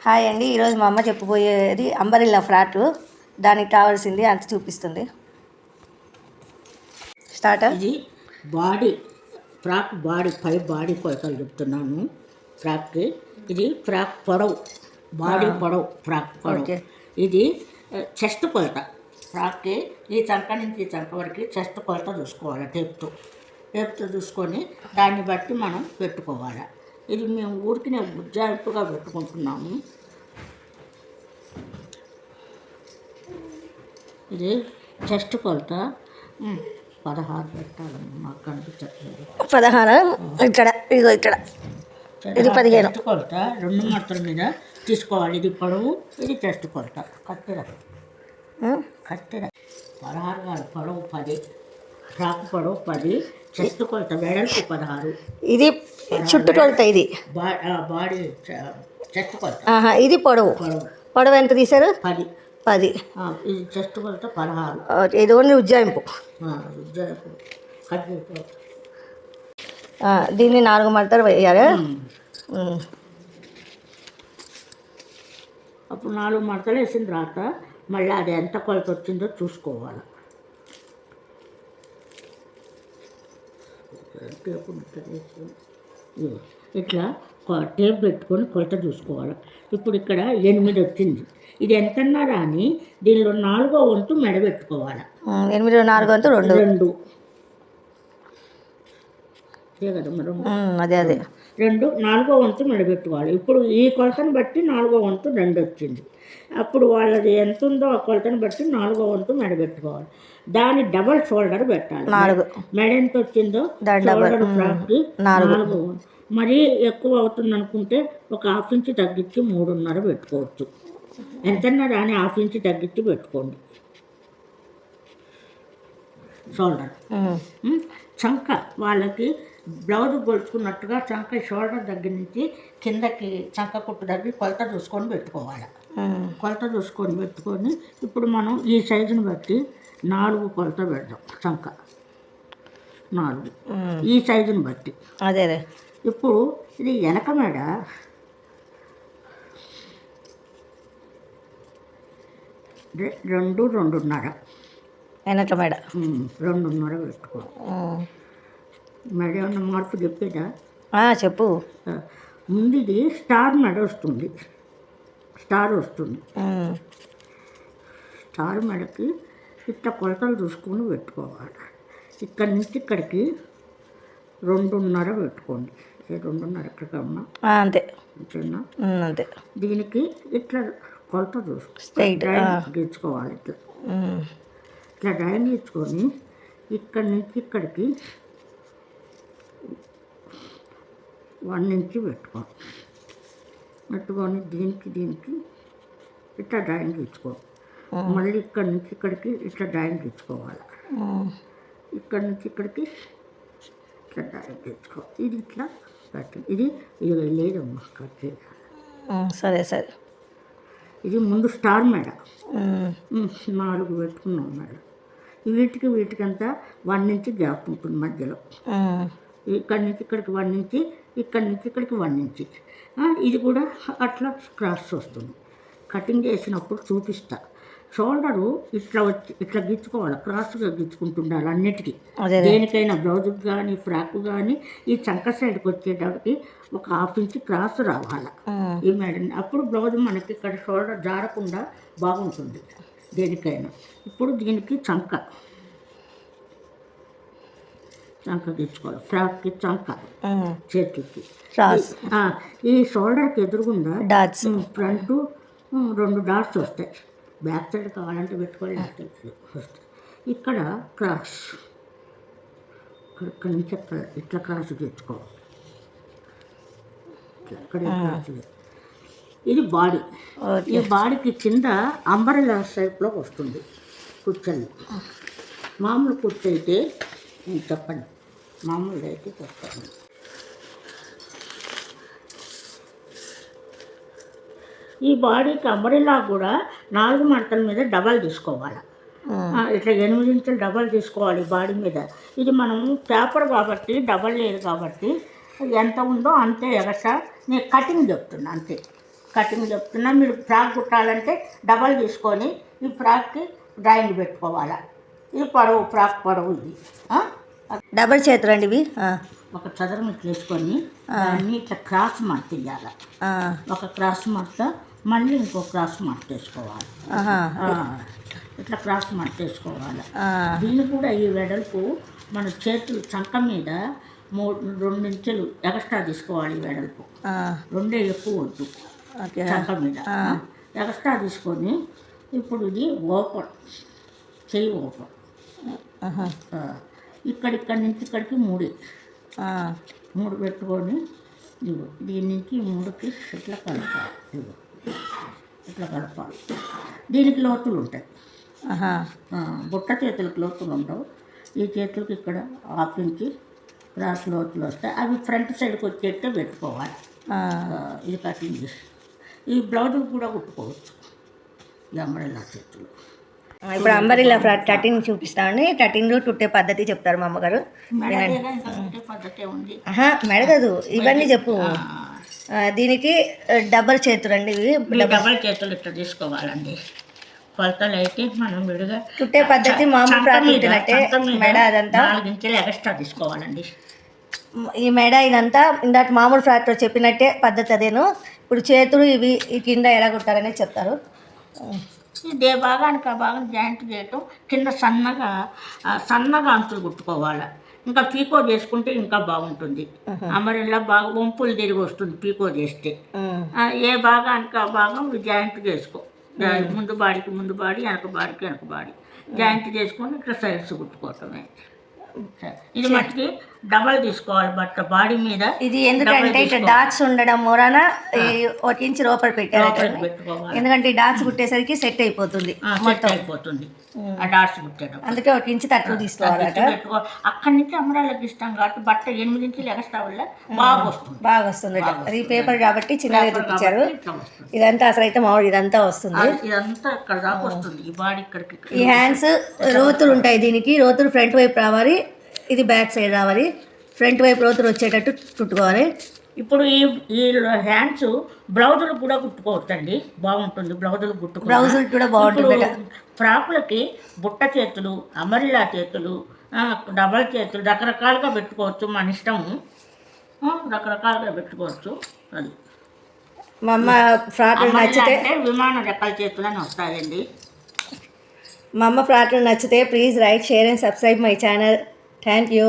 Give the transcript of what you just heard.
Hi అండి. ఈరోజు మా అమ్మ చెప్పబోయేది అంబరిల్లా ఫ్రాక్. దానికి కావాల్సింది అంత చూపిస్తుంది. స్టార్ట్. ఇది బాడీ ఫ్రాక్ పై బాడీ కొలతలు చెప్తున్నాను. ఫ్రాక్కి ఇది ఫ్రాక్ పొడవు, బాడీ పొడవు, ఫ్రాక్ పొడవు. ఇది చెస్ట్ కొలత. ఫ్రాక్కి ఈ చంక నుంచి ఈ చంక వరకు చెస్ట్ కొలత చూసుకోవాలి. టేప్తో చూసుకొని దాన్ని బట్టి మనం పెట్టుకోవాలి. ఇది మేము ఊరికి బుజ్జాయింపుగా పెట్టుకుంటున్నాము. ఇది చెస్ట్ కొలత 16 పెట్టాలమ్మా, మాకు కనిపించట్లేదు. 16 ఇక్కడ, ఇదిగో ఇక్కడ, ఇది 15. చెస్ట్ కొలత 2 మడతల మీద తీసుకోవాలి. ఇది పొడవు, ఇది చెస్ట్ కొలత. కత్తెర 16 కాదు, పొడవు 10. ఫ్రాక్ పొడవు 10, చెస్ట్ కొలత వెడల్పు 16. ఇది చుట్టు కొలత. ఇది బాడీ చెస్ట్ కొలత. ఇది పొడవు. పొడవు ఎంత తీశారు? 10. ఇది చెస్ట్ కొలత 16. ఇది ఓన్లీ ఉజ్జాయింపు. దీన్ని 4 మడతలు వేయాలి. అప్పుడు 4 మడతలు వేసిన తర్వాత మళ్ళీ అది ఎంత కొలత వచ్చిందో చూసుకోవాలి. ఇట్లా టేప్ పెట్టుకొని కొలత చూసుకోవాలి. ఇప్పుడు ఇక్కడ 8 వచ్చింది. ఇది ఎంతన్నా రాని దీనిలో 4వ వంతు మెడ పెట్టుకోవాలి. 8 4 వంతు 2. కదా మనం అదే 2 4వ వంతు మెడ పెట్టుకోవాలి. ఇప్పుడు ఈ కొలతను బట్టి 4వ వంతు 2 వచ్చింది. అప్పుడు వాళ్ళది ఎంత ఉందో ఆ కొలతను బట్టి 4వ వంతు మెడ పెట్టుకోవాలి. దాని డబల్ షోల్డర్ పెట్టాలి. మెడ ఎంత వచ్చిందో షోల్డర్ ఫ్రాక్కి 4. మరీ ఎక్కువ అవుతుంది అనుకుంటే ఒక 1/2 ఇంచ్ తగ్గించి 3.5 పెట్టుకోవచ్చు. ఎంతన్నా రాని 1/2 ఇంచ్ తగ్గించి పెట్టుకోండి. షోల్డర్ చంక వాళ్ళకి బ్లౌజ్ గొలుచుకున్నట్టుగా చంక షోల్డర్ దగ్గర నుంచి కిందకి చంక కుట్టు దగ్గర కొలత చూసుకొని పెట్టుకోవాలి. కొలత చూసుకొని పెట్టుకొని ఇప్పుడు మనం ఈ సైజుని బట్టి 4 కొలత పెడదాం. చంక 4 ఈ సైజుని బట్టి. అదే ఇప్పుడు ఇది వెనక మెడ 2 2.5. వెనక మెడ 2.5 పెట్టుకో. మెడ ఏమన్నా మార్పు చెప్పేదా? చెప్పు. ముందు ఇది స్టార్ మెడ వస్తుంది. స్టార్ మెడకి ఇట్లా కొలతలు చూసుకొని పెట్టుకోవాలి. ఇక్కడి నుంచి ఇక్కడికి 2.5 పెట్టుకోండి. 2.5 ఎక్కడికి అమ్మా? అంతే. అంతే. దీనికి ఇట్లా కొలత స్ట్రైట్ గీచుకోవాలి. ఇట్లా డ్రాయింగ్ గీచుకొని ఇక్కడి నుంచి ఇక్కడికి 1 ఇంచ్ పెట్టుకొని దీనికి ఇట్లా డ్రాయింగ్ గీచుకోవాలి. మళ్ళీ ఇక్కడి నుంచి ఇక్కడికి ఇట్లా డ్రాయింగ్ గీచుకోవాలి. ఇక్కడి నుంచి ఇక్కడికి ఇట్లా డ్రాయింగ్ గీచుకోవాలి. ఇది ఇట్లా కట్టింగ్. ఇది లేదమ్మా, కట్ చేయాలి. సరే. ఇది ముందు స్టార్ మెడ 4 పెట్టుకున్నాం మేడ. వీటికంతా 1 ఇంచ్ గ్యాప్ ఉంటుంది మధ్యలో. ఇక్కడి నుంచి ఇక్కడికి 1 ఇంచ్, ఇక్కడి నుంచి ఇక్కడికి 1 ఇంచ్. ఇది కూడా అట్లా క్రాస్ వస్తుంది. కటింగ్ చేసినప్పుడు చూపిస్తా. షోల్డరు ఇట్లా గిచ్చుకోవాలి. క్రాస్గా గిచ్చుకుంటుండాలి అన్నిటికీ. దేనికైనా బ్లౌజ్కి కానీ ఫ్రాక్ కానీ ఈ చంక సైడ్కి వచ్చేటప్పటికి ఒక 1/2 ఇంచ్ క్రాస్ రావాలి ఈ మేడని. అప్పుడు బ్లౌజ్ మనకి ఇక్కడ షోల్డర్ జారకుండా బాగుంటుంది దేనికైనా. ఇప్పుడు దీనికి చంక గిచ్చుకోవాలి. ఫ్రాక్కి చంక, చేతికి ఈ షోల్డర్కి ఎదురుగుండా ఫ్రంట్ 2 డాట్స్ వస్తాయి. బ్యాక్ సైడ్ కావాలంటే పెట్టుకోవాలి, వస్తాయి. ఇక్కడ క్రాస్, ఇక్కడ నుంచి ఇట్లా క్రాస్ తెచ్చుకోవాలి. ఇక్కడ క్రాస్. ఇది బాడీ. ఈ బాడీకి కింద అంబరెల్లా షేప్లో వస్తుంది కుర్చీలు. మామూలు కుర్చీ అయితే చెప్పండి, మామూలుగా అయితే చెప్పండి. ఈ బాడీకి అంబరెల్లా కూడా 4 మడతల మీద డబల్ తీసుకోవాలి. ఇట్లా 8 ఇంచులు డబల్ తీసుకోవాలి బాడీ మీద. ఇది మనం పేపర్ కాబట్టి డబల్ లేదు కాబట్టి ఎంత ఉందో అంతే ఎగస్ట్రా. నేను కటింగ్ చెప్తున్నా అంతే. కటింగ్ చెప్తున్నా. మీరు ఫ్రాక్ కుట్టాలంటే డబల్ తీసుకొని ఈ ఫ్రాక్కి డ్రాయింగ్ పెట్టుకోవాలి. ఇది పొడవు, ఫ్రాక్ పొడవు ఇది. డబల్ చేతులండి ఇవి. ఒక చదరం ఇట్లా వేసుకొని దాన్ని ఇట్లా క్రాస్ మార్క్ తీయాలి. ఒక క్రాస్ మార్క్ మళ్ళీ ఇంకో క్రాస్ మార్క్ వేసుకోవాలి. ఇట్లా క్రాస్ మార్క్ వేసుకోవాలి. దీన్ని కూడా ఈ వెడల్పు మన చేతులు చంక మీద 2 ఇంచులు ఎక్స్ట్రా తీసుకోవాలి. ఈ వెడల్పు 2 ఎక్కువ వద్దు. చంక మీద ఎక్స్ట్రా తీసుకొని ఇప్పుడు ఇది ఓపెన్ చెయ్యి ఓపెన్. ఇక్కడి నుంచి ఇక్కడికి 3 పెట్టుకొని దీని నుంచి 3కి ఇట్లా కలపాలి. ఇట్లా కలపాలి. దీనికి లోతులు ఉంటాయి. బుట్ట చేతులకు లోతులు ఉండవు. ఈ చేతులకి ఇక్కడ 1/2 ఇంచి క్రాస్ లోతులు వస్తాయి. అవి ఫ్రంట్ సైడ్కి వచ్చేట్టే పెట్టుకోవాలి. ఇది కటింగ్ చేసి ఈ బ్లౌజులు కూడా కుట్టుకోవచ్చు. ఈ అంబ్రెల్లా చేతులు. ఇప్పుడు అంబరిల్లా ఫ్రాక్ కటింగ్ చూపిస్తామని కటింగ్ చుట్టే పద్ధతి చెప్తారు మా అమ్మగారు. పద్ధతి ఉంది. మెడగదు, ఇవన్నీ చెప్పు. దీనికి డబల్ చేతులు అండి ఇవి. డబల్ చేతులు ఇట్లా తీసుకోవాలండి. కొలతలు అయితే మనం విడిగా చుట్టే పద్ధతి మామూలు ఫ్రాక్ కుట్టినట్టే. మెడ అదంతా 4 ఇంచులు ఎక్స్ట్రా తీసుకోవాలండి. ఈ మెడ ఇదంతా ఇందాక మామూలు ఫ్రాక్లో చెప్పినట్టే పద్ధతి అదేను. ఇప్పుడు చేతులు ఇవి ఈ కింద ఎలా కుట్టారనేది చెప్తారు. ఇదే భాగానికి ఆ భాగం జాయింట్ చేయటం, కింద సన్నగా అంచులు కుట్టుకోవాలి. ఇంకా పీకో చేసుకుంటే ఇంకా బాగుంటుంది. అంబరెల్లా బాగా వంపులు తిరిగి వస్తుంది పీకో చేస్తే. ఏ భాగానికి ఆ భాగం జాయింట్ చేసుకో. ముందు బాడీకి ముందు బాడీ, వెనక బాడీకి వెనక బాడీ జాయింట్ చేసుకొని ఇట్లా సైడ్స్ కుట్టుకోవటమే. ఇది మట్టికి డబల్ తీసుకోవాలి బట్ట బాడీ మీద. ఇది ఎందుకంటే ఇట్లా డాట్స్ ఉండడం మూలన 1 ఇంచ్ లోపల పెట్టారు. ఎందుకంటే ఈ డాట్స్ కుట్టేసరికి సెట్ అయిపోతుంది మొత్తం అయిపోతుంది. ఆ డాట్స్ కుట్టడం అందుకే 1 ఇంచ్ తక్కువ తీసుకోవాలట. అక్కడి నుంచి అమరాలకి ఇస్తాం కాబట్టి బట్ట 8 ఇంచులు ఎక్స్ట్రా వల్ల బాగా వస్తుంది. అది పేపర్ కాబట్టి చిన్నగా చూపించారు. ఇదంతా అసలు అయితే మామూలు ఇదంతా వస్తుంది. ఇదంతా ఇక్కడ దాకా వస్తుంది. ఈ బాడీ ఇక్కడికి. ఈ హ్యాండ్స్ రోతులు ఉంటాయి. దీనికి రోతులు ఫ్రంట్ వైపు రావాలి, ఇది బ్యాక్ సైడ్ రావాలి. ఫ్రంట్ వైపు రోతులు వచ్చేటట్టు కుట్టుకోవాలి. ఇప్పుడు ఈ హ్యాండ్స్ బ్లౌజులు కూడా కుట్టుకోవచ్చండి, బాగుంటుంది. బ్లౌజులు బ్లౌజులు కూడా బాగుంటుంది. ఫ్రాకులకి బుట్ట చేతులు, అమరిల్లా చేతులు, డబల్ చేతులు రకరకాలుగా పెట్టుకోవచ్చు. మన ఇష్టము, రకరకాలుగా పెట్టుకోవచ్చు. అది మా అమ్మ ఫ్రాక్లు నచ్చితే విమాన రెక్కల చేతులు అని వస్తాయండి. మా అమ్మ ఫ్రాక్లు నచ్చితే please like, share and subscribe my channel. Thank you.